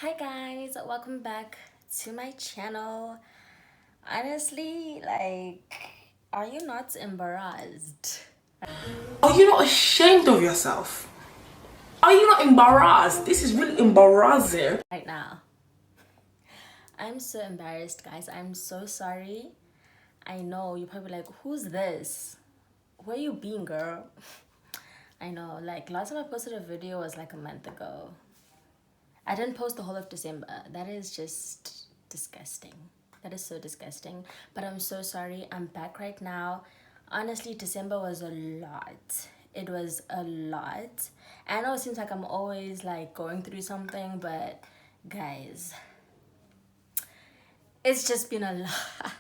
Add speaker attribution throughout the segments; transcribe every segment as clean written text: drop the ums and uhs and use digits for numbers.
Speaker 1: Hi guys, welcome back to my channel. Honestly, are you not embarrassed
Speaker 2: Are you not ashamed of yourself? Are you not embarrassed? This is really embarrassing.
Speaker 1: right now? I'm so embarrassed, guys. I'm so sorry. I know you're probably like, who's this? Where you been, girl? I know, like last time I posted a video was like a month ago. I didn't post the whole of December. That is just disgusting. That is so disgusting. But I'm so sorry. I'm back right now. Honestly, December was a lot. It was a lot. I know it seems like I'm always like going through something, but guys, it's just been a lot.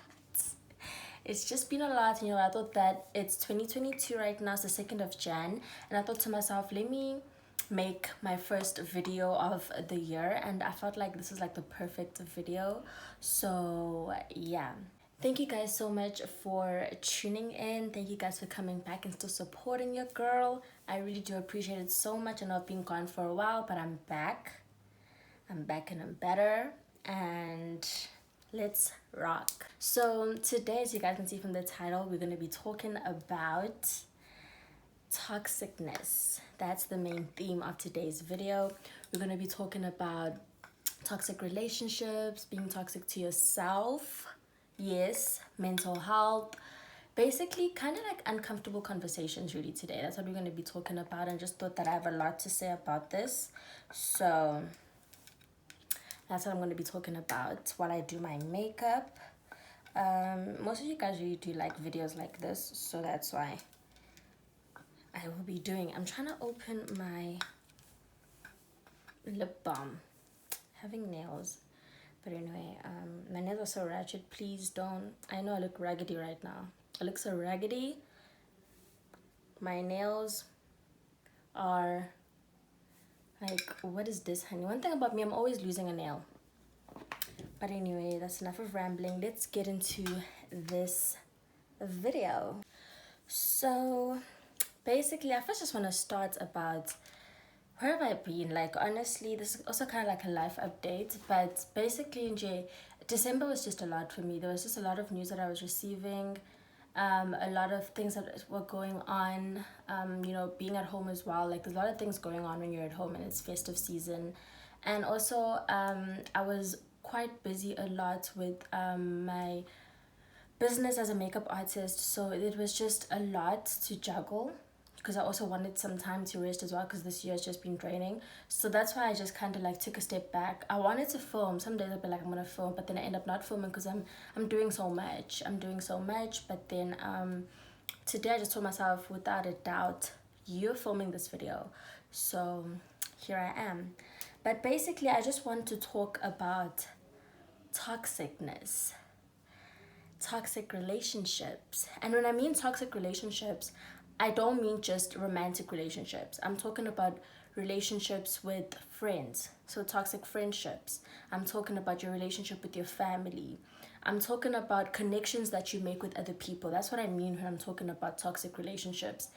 Speaker 1: It's just been a lot. I thought that it's 2022 right now. It's the 2nd of Jan. And I thought to myself, let me make my first video of the year. And I felt like this is like the perfect video. So yeah. Thank you guys so much for tuning in. Thank you guys for coming back and still supporting your girl. I really do appreciate it so much. I know I've been gone for a while, but I'm back. I'm back and I'm better. And let's rock. So today, as you guys can see from the title, we're going to be talking about toxicness. That's the main theme of today's video. We're going to be talking about toxic relationships, being toxic to yourself, yes, mental health, basically kind of like uncomfortable conversations really today. That's what we're going to be talking about, and just thought that I have a lot to say about this. So that's what I'm going to be talking about while I do my makeup. Most of you guys really do like videos like this, so that's why I will be doing. I'm trying to open my lip balm. Having nails, but anyway, my nails are so ratchet. Please don't. I know I look raggedy right now. I look so raggedy. My nails are like, what is this, honey? One thing about me, I'm always losing a nail. But anyway, that's enough of rambling. Let's get into this video. So basically, I first just want to start about where have I been. Like, honestly, this is also kind of like a life update, but basically in December was just a lot for me. There was just a lot of news that I was receiving, a lot of things that were going on, being at home as well. Like, there's a lot of things going on when you're at home and it's festive season. And also, I was quite busy a lot with my business as a makeup artist, so it was just a lot to juggle because I also wanted some time to rest as well because this year has just been draining. So that's why I just kind of like took a step back. I wanted to film. Some days I'll be like, I'm gonna film, but then I end up not filming because I'm doing so much. But then today I just told myself, without a doubt, you're filming this video. So here I am. But basically, I just want to talk about toxicness, toxic relationships. And when I mean toxic relationships, I don't mean just romantic relationships. I'm talking about relationships with friends. So toxic friendships. I'm talking about your relationship with your family. I'm talking about connections that you make with other people. That's what I mean when I'm talking about toxic relationships.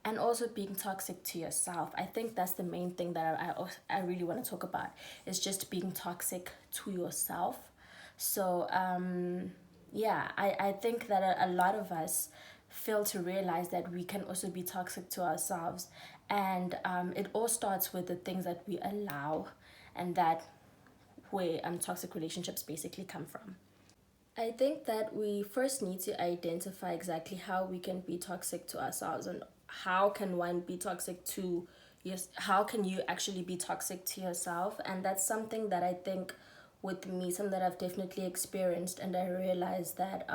Speaker 1: And also being toxic to yourself. I think that's the main thing that I really want to talk about, is just being toxic to yourself. So yeah, I think that a lot of us fail to realize that we can also be toxic to ourselves. And it all starts with the things that we allow, and that where toxic relationships basically come from. I think that we first need to identify exactly how we can be toxic to ourselves, and how can one be toxic to yes, how can you actually be toxic to yourself. And that's something that I think, with me, something that I've definitely experienced, and I realized that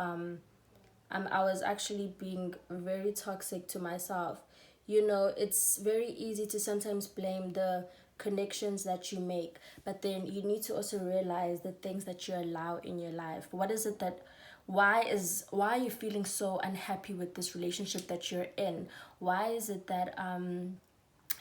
Speaker 1: I was actually being very toxic to myself. It's very easy to sometimes blame the connections that you make, but then you need to also realize the things that you allow in your life. What is it that why are you feeling so unhappy with this relationship that you're in? Why is it that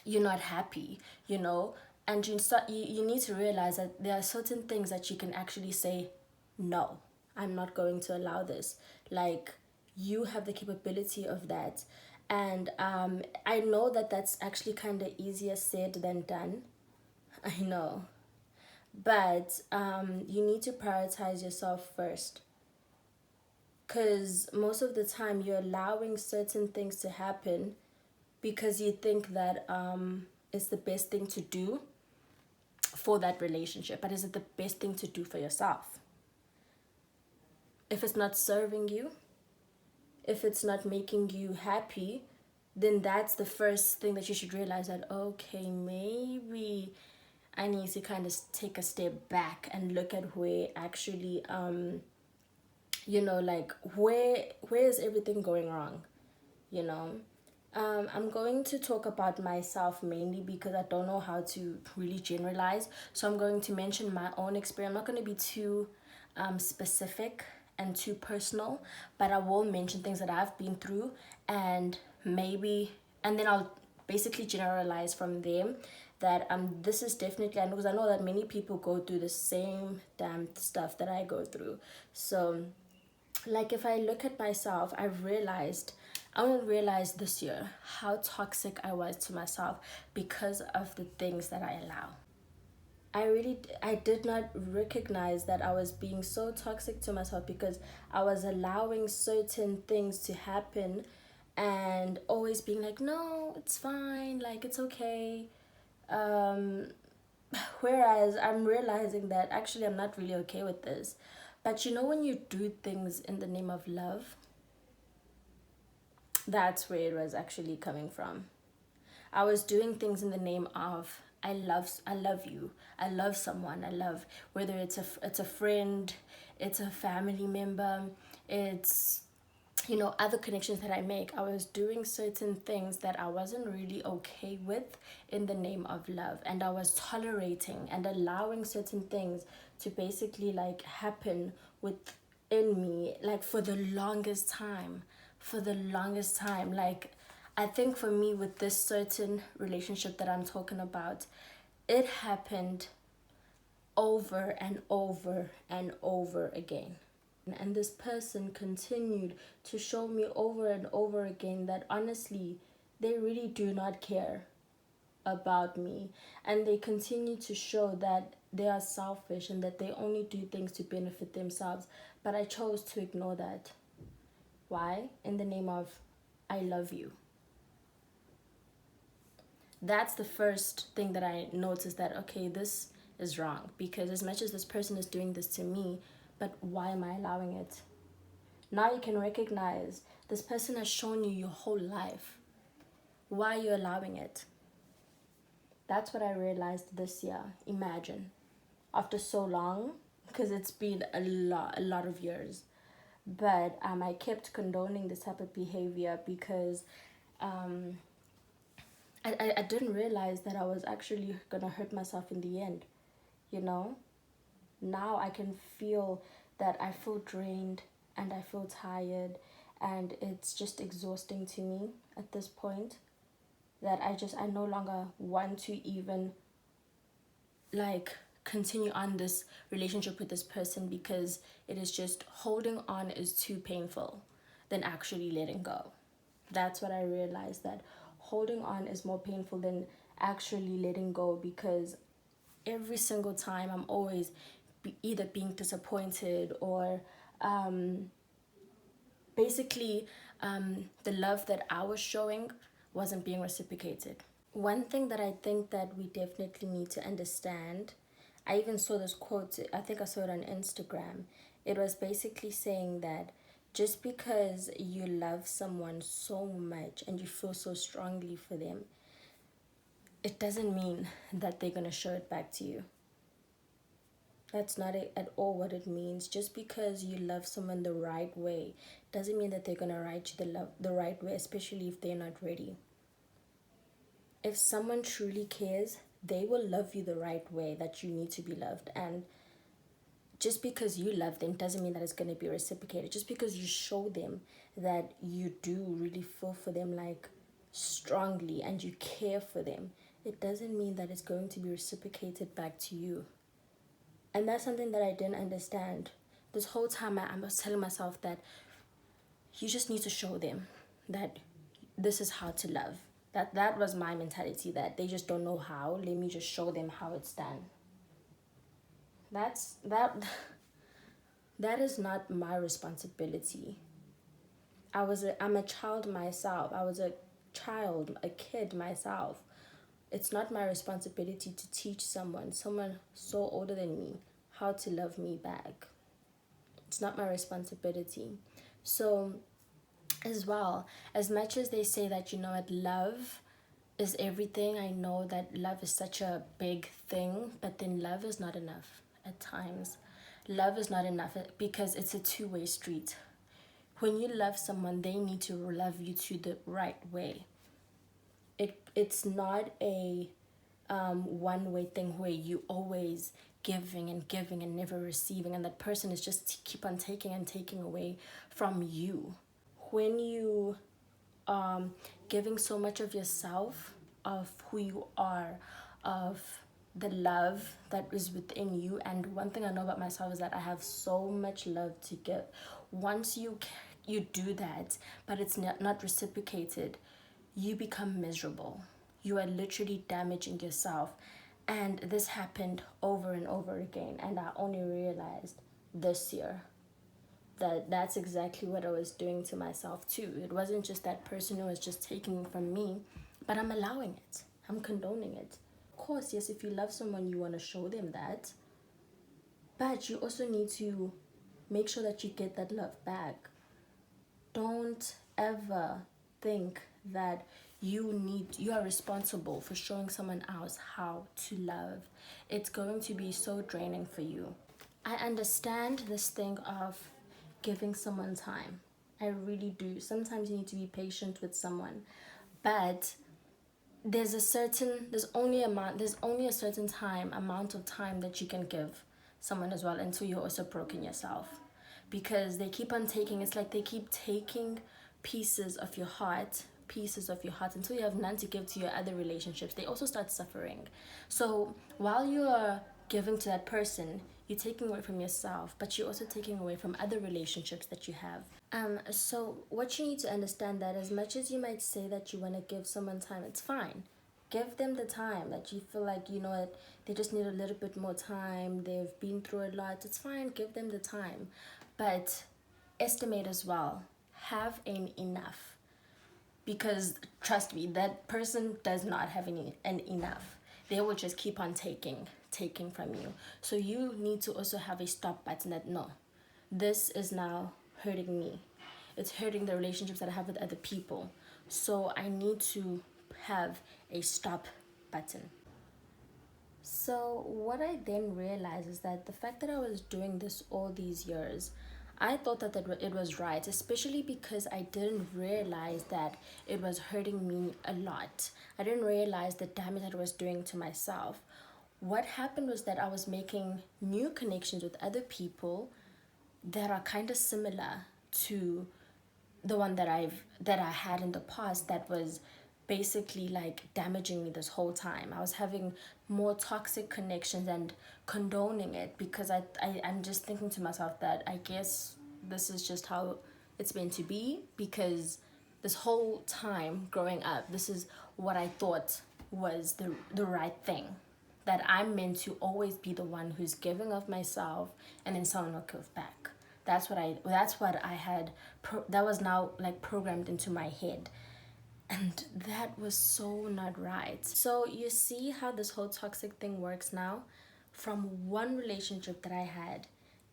Speaker 1: you're not happy, and you need to realize that there are certain things that you can actually say, no, I'm not going to allow this. Like, you have the capability of that. And I know that that's actually kind of easier said than done. I know. But you need to prioritize yourself first, because most of the time you're allowing certain things to happen because you think that it's the best thing to do for that relationship. But is it the best thing to do for yourself? If it's not serving you, if it's not making you happy, then that's the first thing that you should realize, that okay, maybe I need to kind of take a step back and look at where actually like where is everything going wrong, you know. I'm going to talk about myself mainly because I don't know how to really generalize. So I'm going to mention my own experience. I'm not going to be too specific and too personal, but I will mention things that I've been through, and then I'll basically generalize from them that this is definitely, because I know that many people go through the same damn stuff that I go through. So like, if I look at myself, I only realized this year how toxic I was to myself because of the things that I allow. I did not recognize that I was being so toxic to myself because I was allowing certain things to happen and always being like, no, it's fine, like it's okay. Um, Whereas I'm realizing that actually I'm not really okay with this. But when you do things in the name of love, that's where it was actually coming from. I was doing things in the name of I love you. I love someone. I love, whether it's a friend, it's a family member, it's other connections that I make. I was doing certain things that I wasn't really okay with in the name of love, and I was tolerating and allowing certain things to basically like happen within me, like for the longest time. Like, I think for me, with this certain relationship that I'm talking about, it happened over and over and over again. And this person continued to show me over and over again that honestly, they really do not care about me. And they continue to show that they are selfish and that they only do things to benefit themselves. But I chose to ignore that. Why? In the name of I love you. That's the first thing that I noticed, that okay, this is wrong, because as much as this person is doing this to me, but why am I allowing it? Now you can recognize this person has shown you your whole life. Why are you allowing it? That's what I realized this year. Imagine, after so long, because it's been a lot of years, but I kept condoning this type of behavior because I didn't realize that I was actually gonna hurt myself in the end, you know. Now I can feel that I feel drained and I feel tired, and it's just exhausting to me at this point, that I no longer want to even like continue on this relationship with this person, because it is just, holding on is too painful than actually letting go. That's what I realized, that holding on is more painful than actually letting go, because every single time I'm always either being disappointed or basically the love that I was showing wasn't being reciprocated. One thing that I think that we definitely need to understand, I even saw this quote, I think I saw it on Instagram. It was basically saying that just because you love someone so much and you feel so strongly for them, it doesn't mean that they're going to show it back to you. That's not it at all what it means. Just because you love someone the right way doesn't mean that they're going to write you the right way, especially if they're not ready. If someone truly cares, they will love you the right way that you need to be loved. And just because you love them doesn't mean that it's going to be reciprocated. Just because you show them that you do really feel for them, like strongly, and you care for them, it doesn't mean that it's going to be reciprocated back to you. And that's something that I didn't understand. This whole time I was telling myself that you just need to show them that this is how to love. That was my mentality, that they just don't know how. Let me just show them how it's done. that that is not my responsibility. I'm a child myself. I was a child, a kid myself. It's not my responsibility to teach someone so older than me, how to love me back. It's not my responsibility. So, as well, as much as they say that, what, love is everything, I know that love is such a big thing, but then love is not enough at times. Love is not enough because it's a two-way street. When you love someone, they need to love you to the right way. It's not a one-way thing where you always giving and giving and never receiving, and that person is just keep on taking and taking away from you. When you giving so much of yourself, of who you are, of the love that is within you. And one thing I know about myself is that I have so much love to give. Once you do that, but it's not reciprocated, you become miserable. You are literally damaging yourself. And this happened over and over again, and I only realized this year that that's exactly what I was doing to myself too. It wasn't just that person who was just taking from me, but I'm allowing it. I'm condoning it. Of course, yes, if you love someone, you want to show them that. But you also need to make sure that you get that love back. Don't ever think that you are responsible for showing someone else how to love. It's going to be so draining for you. I understand this thing of giving someone time. I really do. Sometimes you need to be patient with someone. But there's only a certain amount of time that you can give someone as well, until you're also broken yourself. Because they keep on taking, it's like they keep taking pieces of your heart until you have none to give to your other relationships. They also start suffering. So while you are giving to that person, you're taking away from yourself, but you're also taking away from other relationships that you have. So what you need to understand, that as much as you might say that you want to give someone time, it's fine. Give them the time that you feel like, what, they just need a little bit more time. They've been through a lot. It's fine. Give them the time. But estimate as well. Have an enough. Because trust me, that person does not have an enough. They will just keep on taking from you. So you need to also have a stop button, that no, this is now hurting me. It's hurting the relationships that I have with other people. So I need to have a stop button. So what I then realized is that the fact that I was doing this all these years, I thought that it was right, especially because I didn't realize that it was hurting me a lot. I didn't realize the damage that it was doing to myself. What happened was that I was making new connections with other people that are kind of similar to the one that I had in the past, that was basically like damaging me this whole time. I was having more toxic connections and condoning it, because I'm just thinking to myself that I guess this is just how it's meant to be, because this whole time growing up, this is what I thought was the right thing, that I'm meant to always be the one who's giving of myself, and then someone will give back. That's what I had that was now like programmed into my head. And that was so not right. So you see how this whole toxic thing works now? From one relationship that I had,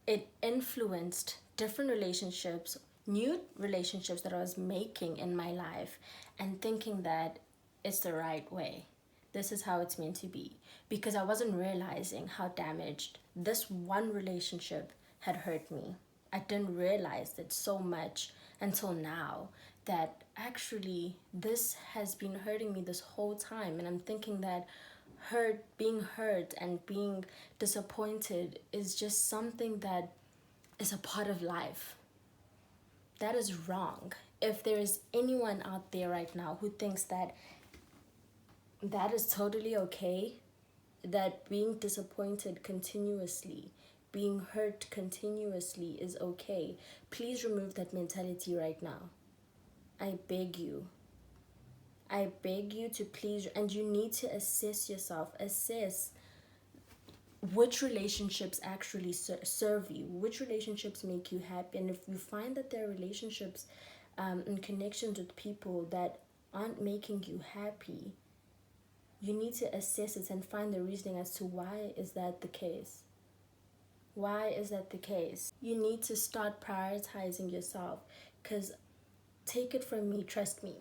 Speaker 1: it influenced different relationships, new relationships that I was making in my life, and thinking that it's the right way. This is how it's meant to be. Because I wasn't realizing how damaged this one relationship had hurt me. I didn't realize it so much until now, that actually this has been hurting me this whole time. And I'm thinking that being hurt and being disappointed is just something that is a part of life. That is wrong. If there is anyone out there right now who thinks that is totally okay, that being disappointed continuously, being hurt continuously is okay, please remove that mentality right now. I beg you. I beg you to please, and you need to assess yourself. Assess which relationships actually serve you, which relationships make you happy. And if you find that there are relationships and connections with people that aren't making you happy, you need to assess it and find the reasoning as to why is that the case. Why is that the case? You need to start prioritizing yourself, because take it from me, trust me,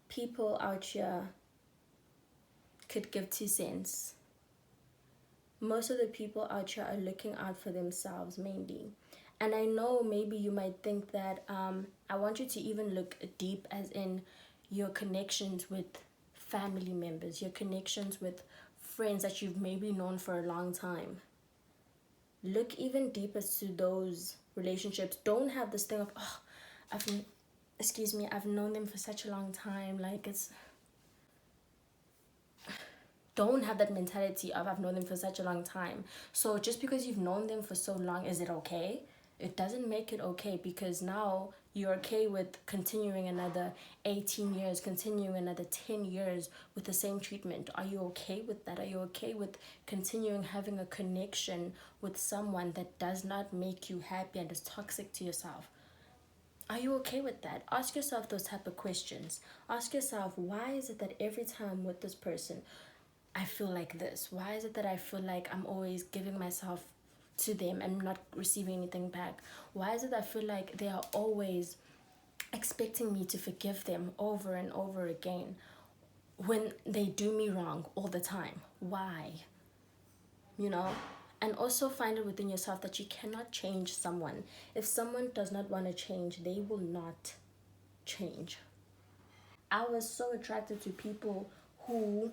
Speaker 1: people out here could give 2 cents. Most of the people out here are looking out for themselves mainly. And I know maybe you might think that I want you to even look deep, as in your connections with family members, your connections with friends that you've maybe known for a long time. Look even deeper to those relationships. Don't have this thing of, oh, I've known them for such a long time. Like, it's, don't have that mentality of I've known them for such a long time. So just because you've known them for so long, is it okay? It doesn't make it okay, because now you're okay with continuing another 18 years, continuing another 10 years with the same treatment. Are you okay with that? Are you okay with continuing having a connection with someone that does not make you happy and is toxic to yourself? Are you okay with that? Ask yourself those type of questions. Ask yourself, why is it that every time with this person, I feel like this? Why is it that I feel like I'm always giving myself to them and not receiving anything back? Why is it that I feel like they are always expecting me to forgive them over and over again when they do me wrong all the time? Why? You know? And also find it within yourself that you cannot change someone. If someone does not want to change, they will not change. I was so attracted to people who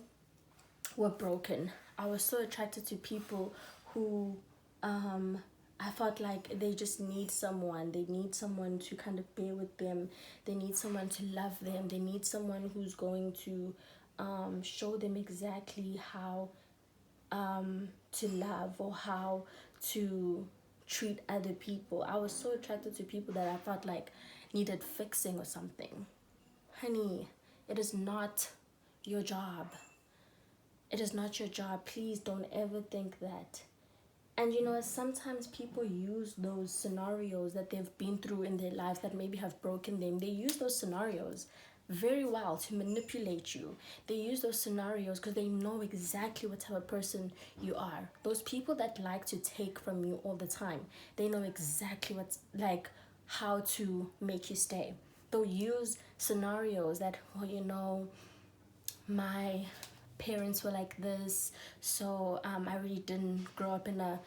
Speaker 1: were broken. I was so attracted to people who I felt like they just need someone. They need someone to kind of bear with them. They need someone to love them. They need someone who's going to show them exactly how to love or how to treat other people. I was so attracted to people that I felt like needed fixing or something. Honey, it is not your job. It is not your job. Please don't ever think that. And you know, sometimes people use those scenarios that they've been through in their lives that maybe have broken them. They use those scenarios very well to manipulate you. They use those scenarios because they know exactly what type of person you are. Those people that like to take from you all the time, they know exactly what's like how to make you stay. They'll use scenarios that, well, you know, my parents were like this, so I really didn't grow up in a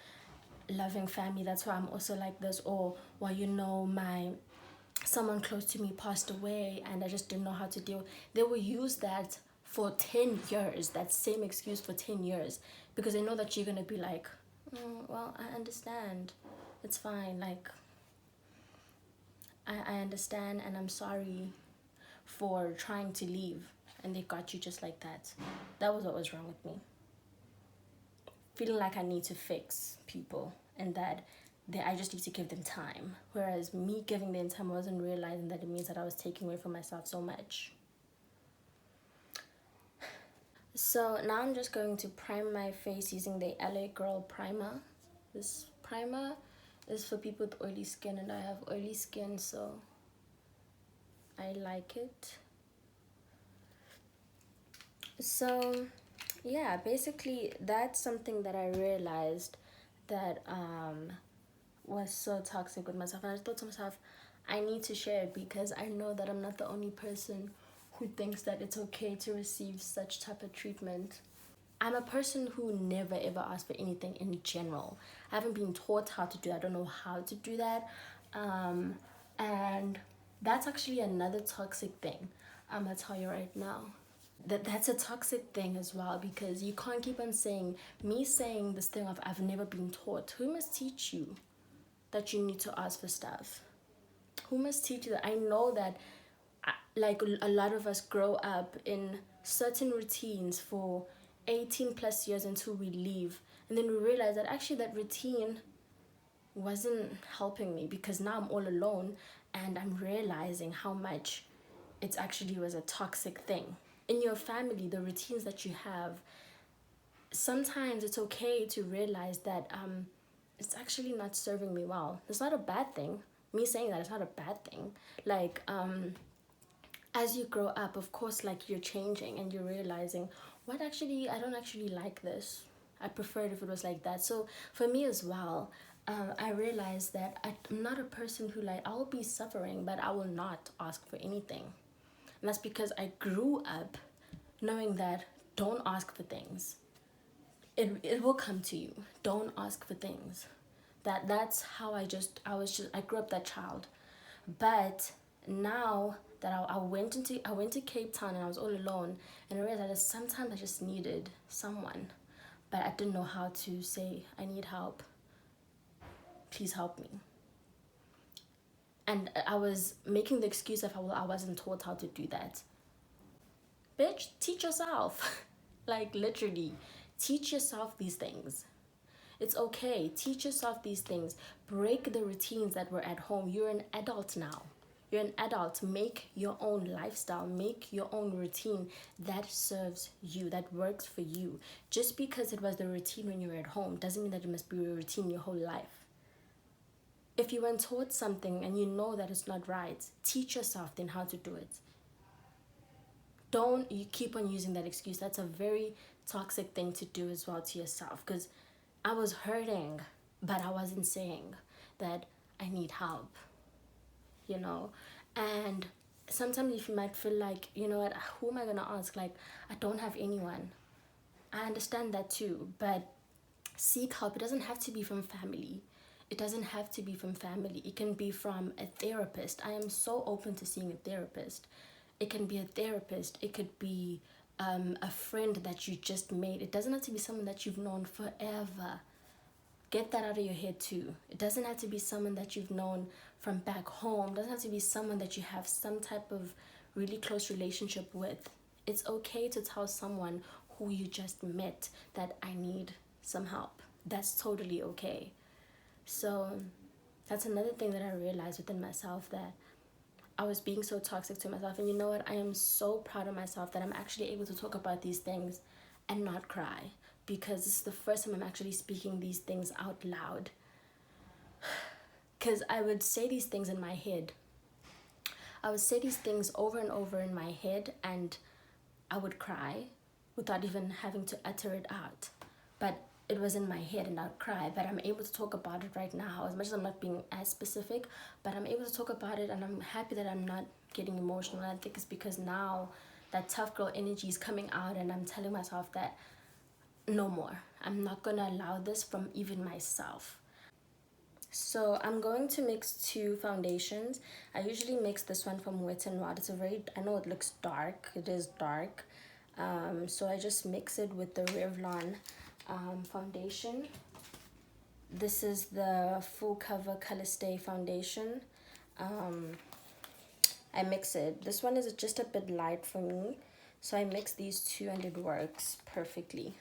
Speaker 1: loving family, that's why I'm also like this. Or, well, you know, someone close to me passed away and I just didn't know how to deal. They will use that for 10 years, that same excuse for 10 years, because they know that you're gonna be like, well, I understand, it's fine, like I understand and I'm sorry for trying to leave. And they got you just like that. That was what was wrong with me. Feeling like I need to fix people and that I just need to give them time. Whereas me giving them time, I wasn't realizing that it means that I was taking away from myself so much. So now I'm just going to prime my face using the LA Girl primer. This primer is for people with oily skin, and I have oily skin, so I like it. So yeah, basically that's something that I realized that was so toxic with myself, and I thought to myself, I need to share it because I know that I'm not the only person who thinks that it's okay to receive such type of treatment. I'm a person who never ever asked for anything in general. I haven't been taught how to do that. I don't know how to do that. And that's actually another toxic thing. I'm gonna tell you right now. That's a toxic thing as well, because you can't keep on saying this thing of I've never been taught. Who must teach you that you need to ask for stuff? Who must teach you that? I know that like a lot of us grow up in certain routines for 18 plus years until we leave, and then we realize that actually that routine wasn't helping me, because now I'm all alone and I'm realizing how much it actually was a toxic thing. In your family, the routines that you have, sometimes it's okay to realize that it's actually not serving me well. It's not a bad thing. Me saying that, it's not a bad thing. Like as you grow up, of course, like you're changing and you're realizing what actually I don't actually like this. I prefer it if it was like that. So for me as well, I realized that I'm not a person who, like, I will be suffering, but I will not ask for anything. And that's because I grew up knowing that don't ask for things. It will come to you. Don't ask for things. That's how I grew up that child. But now that I went to Cape Town and I was all alone, and I realized that sometimes I just needed someone, but I didn't know how to say I need help. Please help me. And I was making the excuse of, well, I wasn't taught how to do that. Bitch, teach yourself. Like, literally, teach yourself these things. It's okay. Teach yourself these things. Break the routines that were at home. You're an adult now. You're an adult. Make your own lifestyle. Make your own routine that serves you, that works for you. Just because it was the routine when you were at home doesn't mean that it must be your routine your whole life. If you weren't taught something and you know that it's not right, teach yourself then how to do it. Don't you keep on using that excuse. That's a very toxic thing to do as well to yourself, because I was hurting, but I wasn't saying that I need help, you know? And sometimes if you might feel like, you know what, who am I going to ask? Like, I don't have anyone. I understand that too, but seek help. It doesn't have to be from family. It doesn't have to be from family. It can be from a therapist. I am so open to seeing a therapist. It can be a therapist. It could be a friend that you just made. It doesn't have to be someone that you've known forever. Get that out of your head too. It doesn't have to be someone that you've known from back home. It doesn't have to be someone that you have some type of really close relationship with. It's okay to tell someone who you just met that I need some help. That's totally okay. So that's another thing that I realized within myself, that I was being so toxic to myself. And you know what? I am so proud of myself that I'm actually able to talk about these things and not cry, because this is the first time I'm actually speaking these things out loud. Because I would say these things in my head. I would say these things over and over in my head, and I would cry without even having to utter it out. But it was in my head and I'd cry. But I'm able to talk about it right now, as much as I'm not being as specific, but I'm able to talk about it, and I'm happy that I'm not getting emotional. And I think it's because now that tough girl energy is coming out, and I'm telling myself that no more. I'm not gonna allow this from even myself. So I'm going to mix two foundations. I usually mix this one from Wet n Wild. It's a very, I know it looks dark. It is dark. So I just mix it with the Revlon foundation. This is the Full Cover Color Stay foundation. I mix it. This one is just a bit light for me, so I mix these two and it works perfectly.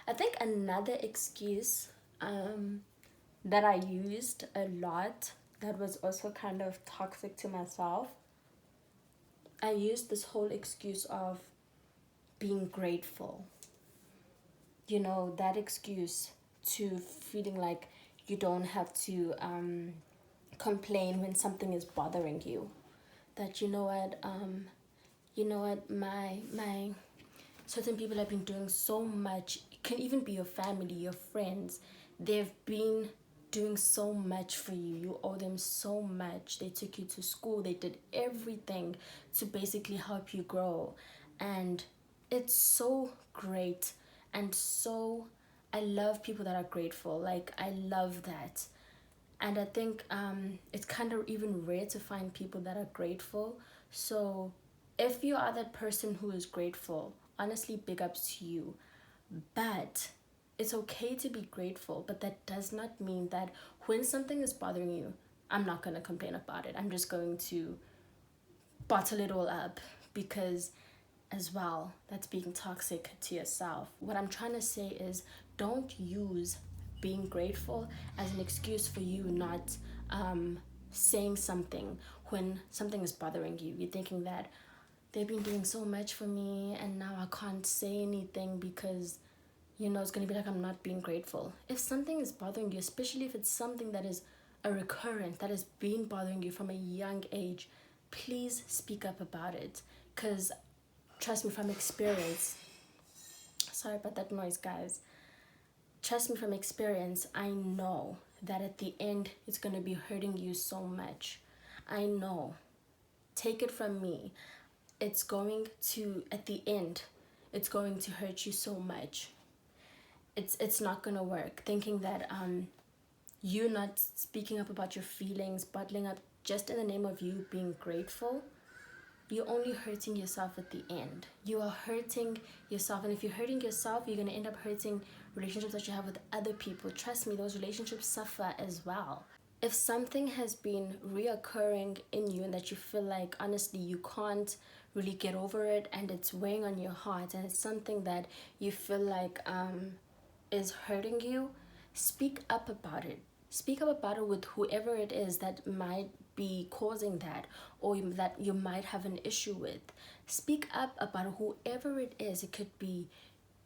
Speaker 1: I think another excuse that I used a lot, that was also kind of toxic to myself, I used this whole excuse of being grateful. You know, that excuse to feeling like you don't have to complain when something is bothering you. That, you know what, my certain people have been doing so much. It can even be your family, your friends. They've been doing so much for you. You owe them so much. They took you to school. They did everything to basically help you grow. And it's so great. And so I love people that are grateful. Like, I love that. And I think it's kind of even rare to find people that are grateful. So if you are that person who is grateful, honestly, big ups to you. But it's okay to be grateful, but that does not mean that when something is bothering you, I'm not going to complain about it. I'm just going to bottle it all up, because as well, that's being toxic to yourself. What I'm trying to say is, don't use being grateful as an excuse for you not saying something when something is bothering you. You're thinking that they've been doing so much for me and now I can't say anything because it's going to be like, I'm not being grateful. If something is bothering you, especially if it's something that is a recurrent, that has been bothering you from a young age, please speak up about it. Because trust me from experience, sorry about that noise, guys. Trust me from experience, I know that at the end, it's going to be hurting you so much. I know. Take it from me. It's going to, at the end, it's going to hurt you so much. It's not gonna work. Thinking that you not speaking up about your feelings, bottling up just in the name of you being grateful, you're only hurting yourself at the end. You are hurting yourself, and if you're hurting yourself, you're gonna end up hurting relationships that you have with other people. Trust me, those relationships suffer as well. If something has been reoccurring in you and that you feel like honestly you can't really get over it and it's weighing on your heart and it's something that you feel like is hurting you, speak up about it. Speak up about it with whoever it is that might be causing that or that you might have an issue with. Speak up about whoever it is. It could be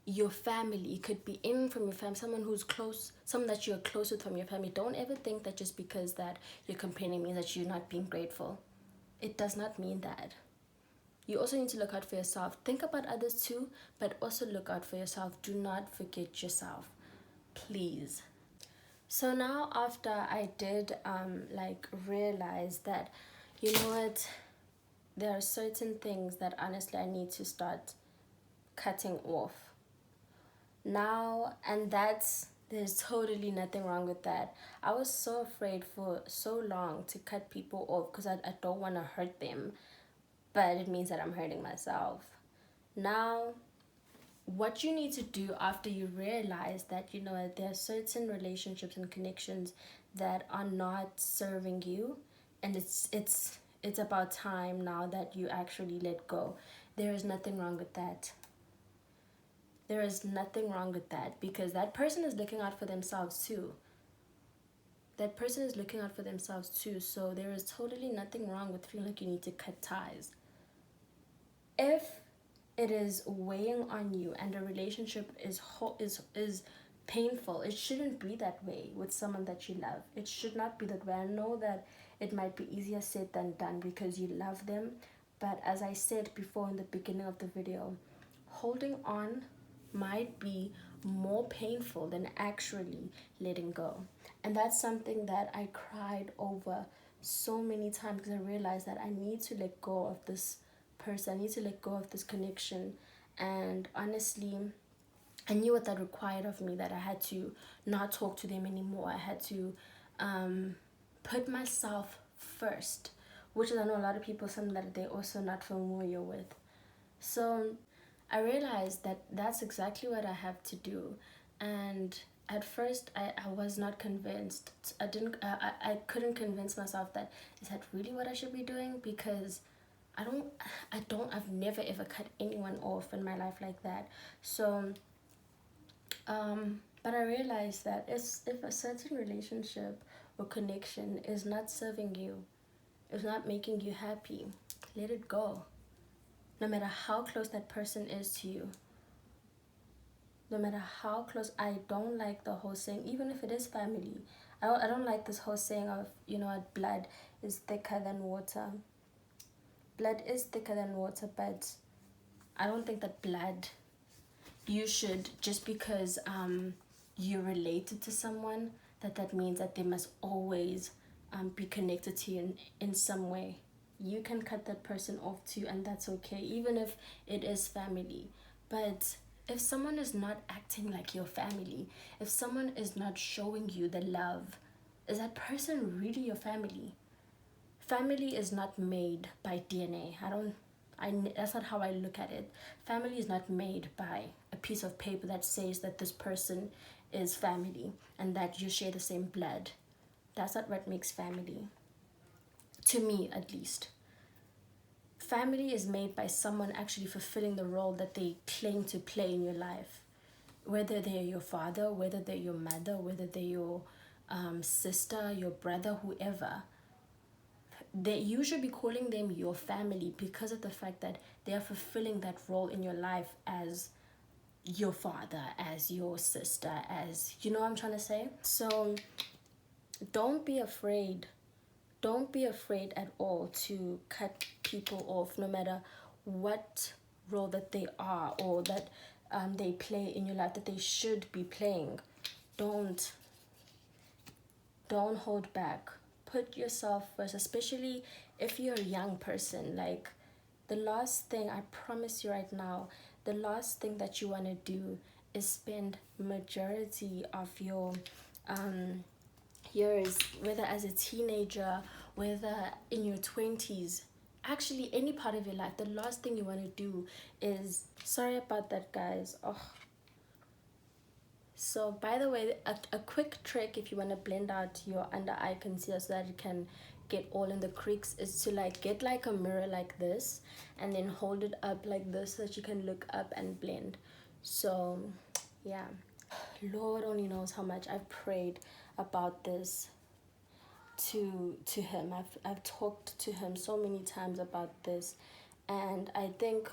Speaker 1: your family, it could be anyone from your family, someone who's close, someone that you're close with from your family. Don't ever think that just because that you're complaining means that you're not being grateful. It does not mean that. You also need to look out for yourself. Think about others too, but also look out for yourself. Do not forget yourself, please. So now after I did realize that, you know what, there are certain things that honestly I need to start cutting off now, and there's totally nothing wrong with that. I was so afraid for so long to cut people off because I don't want to hurt them, but it means that I'm hurting myself. Now, what you need to do after you realize that, you know, there are certain relationships and connections that are not serving you, and it's about time now that you actually let go. There is nothing wrong with that. There is nothing wrong with that, because that person is looking out for themselves too. That person is looking out for themselves too. So there is totally nothing wrong with feeling like you need to cut ties. If it is weighing on you and a relationship is painful, it shouldn't be that way with someone that you love. It should not be that way. I know that it might be easier said than done because you love them, but as I said before in the beginning of the video, holding on might be more painful than actually letting go. And that's something that I cried over so many times, because I realized that I need to let go of this person. I need to let go of this connection. And honestly, I knew what that required of me, that I had to not talk to them anymore. I had to put myself first, which is, I know a lot of people, something that they're also not familiar with. So I realized that that's exactly what I have to do. And at first I was not convinced. I couldn't convince myself that, is that really what I should be doing? Because I've never ever cut anyone off in my life like that. So but I realized that if a certain relationship or connection is not serving you, is not making you happy, let it go. No matter how close that person is to you, no matter how close. I don't like the whole saying, even if it is family, I don't like this whole saying of, you know what, blood is thicker than water. Blood is thicker than water, but I don't think that blood, you should, just because you're related to someone, that means that they must always be connected to you in some way. You can cut that person off too, and that's okay, even if it is family. But if someone is not acting like your family, if someone is not showing you the love, is that person really your family? Family is not made by DNA. That's not how I look at it. Family is not made by a piece of paper that says that this person is family and that you share the same blood. That's not what makes family. To me, at least. Family is made by someone actually fulfilling the role that they claim to play in your life. Whether they're your father, whether they're your mother, whether they're your sister, your brother, whoever. You should be calling them your family because of the fact that they are fulfilling that role in your life as your father, as your sister, as, you know what I'm trying to say? So don't be afraid. Don't be afraid at all to cut people off, no matter what role that they are, or that they play in your life, that they should be playing. Don't hold back. Put yourself first, especially if you're a young person. Like, the last thing, I promise you right now, the last thing that you want to do is spend majority of your years, whether as a teenager, whether in your 20s, actually any part of your life, the last thing you want to do is, sorry about that, guys. Oh. So by the way, a quick trick if you want to blend out your under eye concealer so that it can get all in the creaks, is to like get like a mirror like this, and then hold it up like this so that you can look up and blend. So yeah, Lord only knows how much I've prayed about this to him. I've talked to him so many times about this, and I think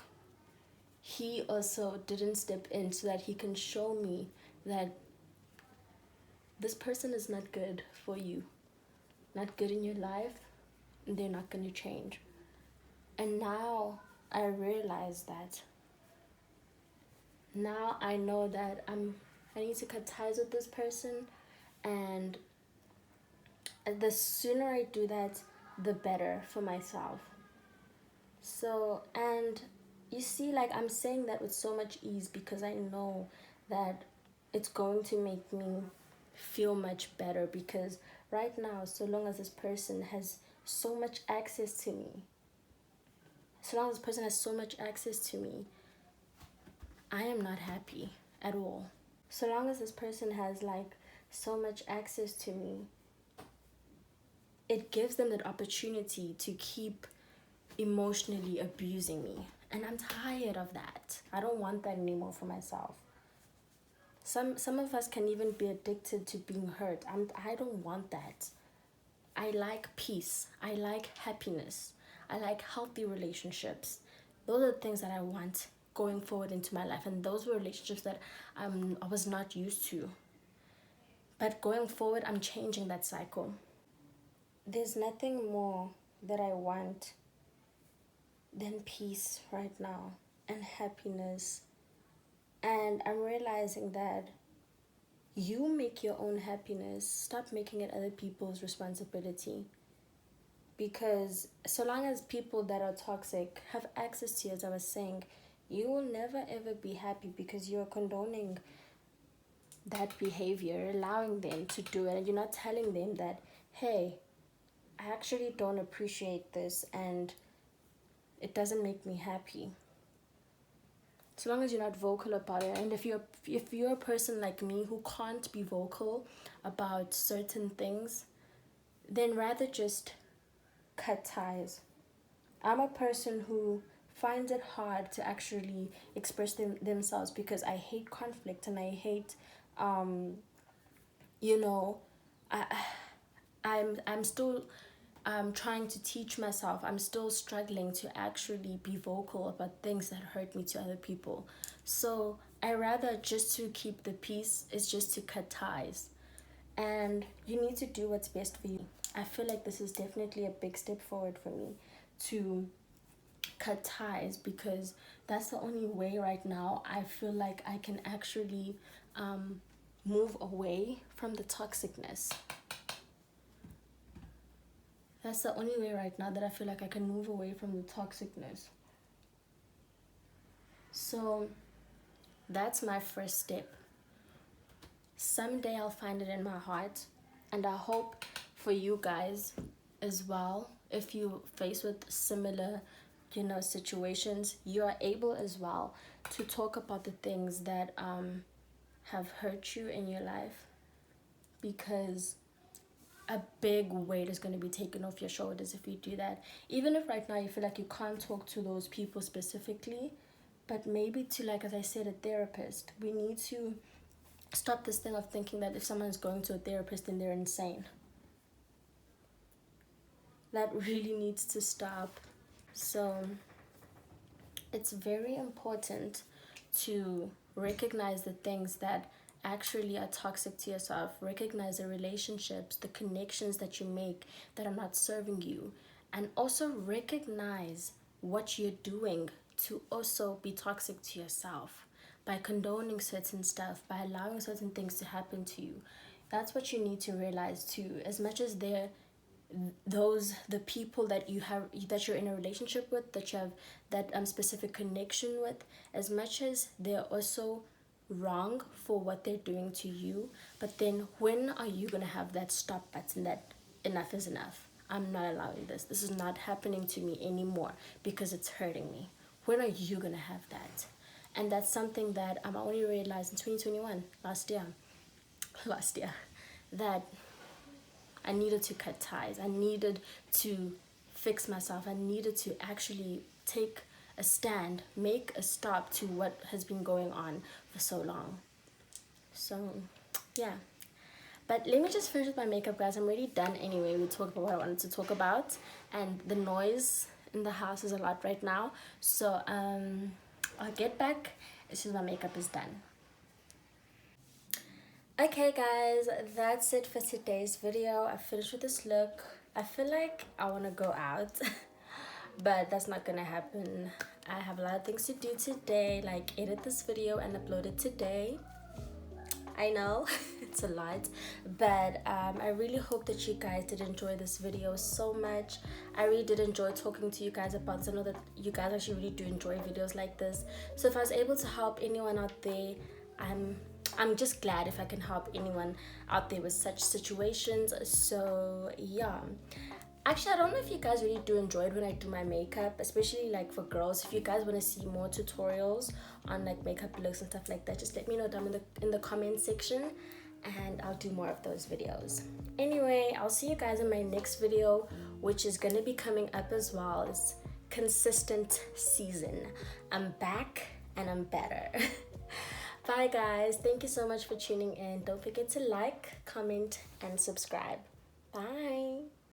Speaker 1: he also didn't step in so that he can show me that this person is not good for you, not good in your life, and they're not going to change. And now I realize that. Now I know that I need to cut ties with this person, and the sooner I do that, the better for myself. So, and you see, like, I'm saying that with so much ease because I know that it's going to make me feel much better, because right now, so long as this person has so much access to me, so long as this person has so much access to me, I am not happy at all. So long as this person has like so much access to me, it gives them that opportunity to keep emotionally abusing me. And I'm tired of that. I don't want that anymore for myself. Some of us can even be addicted to being hurt. I don't want that. I like peace. I like happiness. I like healthy relationships. Those are the things that I want going forward into my life. And those were relationships that I was not used to. But going forward, I'm changing that cycle. There's nothing more that I want than peace right now and happiness. And I'm realizing that you make your own happiness. Stop making it other people's responsibility. Because so long as people that are toxic have access to you, as I was saying, you will never ever be happy, because you're condoning that behavior, allowing them to do it, and you're not telling them that, hey, I actually don't appreciate this and it doesn't make me happy. So long as you're not vocal about it, and if you're a person like me who can't be vocal about certain things, then rather just cut ties. I'm a person who finds it hard to actually express themselves, because I hate conflict, and I hate you know, I I'm still trying to teach myself. I'm still struggling to actually be vocal about things that hurt me to other people. So I rather, just to keep the peace, is just to cut ties. And you need to do what's best for you. I feel like this is definitely a big step forward for me, to cut ties, because that's the only way right now I feel like I can actually move away from the toxicness. That's the only way right now that I feel like I can move away from the toxicness. So that's my first step. Someday I'll find it in my heart, and I hope for you guys as well, if you face with similar situations, you are able as well to talk about the things that have hurt you in your life, because a big weight is going to be taken off your shoulders if you do that. Even if right now you feel like you can't talk to those people specifically, but maybe to, like, as I said, a therapist. We need to stop this thing of thinking that if someone is going to a therapist, then they're insane. That really needs to stop. So it's very important to recognize the things that actually are toxic to yourself, recognize the relationships, the connections that you make that are not serving you, and also recognize what you're doing to also be toxic to yourself by condoning certain stuff, by allowing certain things to happen to you. That's what you need to realize too. As much as the people that you have, that you're in a relationship with, that you have that specific connection with, as much as they're also wrong for what they're doing to you, but then when are you gonna have that stop button, that enough is enough, I'm not allowing this is not happening to me anymore because it's hurting me? When are you gonna have that? And that's something that I'm only realized in 2021, last year, that I needed to cut ties. I needed to fix myself. I needed to actually take a stand, make a stop to what has been going on for so long. So, yeah. But let me just finish with my makeup, guys. I'm already done anyway. We talked about what I wanted to talk about. And the noise in the house is a lot right now. So, I'll get back as soon as my makeup is done. Okay guys, that's it for today's video. I finished with this look. I feel like I want to go out but that's not gonna happen. I have a lot of things to do today, like edit this video and upload it today. I know it's a lot, but I really hope that you guys did enjoy this video so much. I really did enjoy talking to you guys about this. I know that you guys actually really do enjoy videos like this. So if I was able to help anyone out there, I'm just glad if I can help anyone out there with such situations. So yeah, actually I don't know if you guys really do enjoy it when I do my makeup, especially like for girls. If you guys want to see more tutorials on like makeup looks and stuff like that, just let me know down in the comment section and I'll do more of those videos. Anyway, I'll see you guys in my next video, which is going to be coming up as well. It's consistent season. I'm back and I'm better. Bye guys, thank you so much for tuning in. Don't forget to like, comment and subscribe. Bye.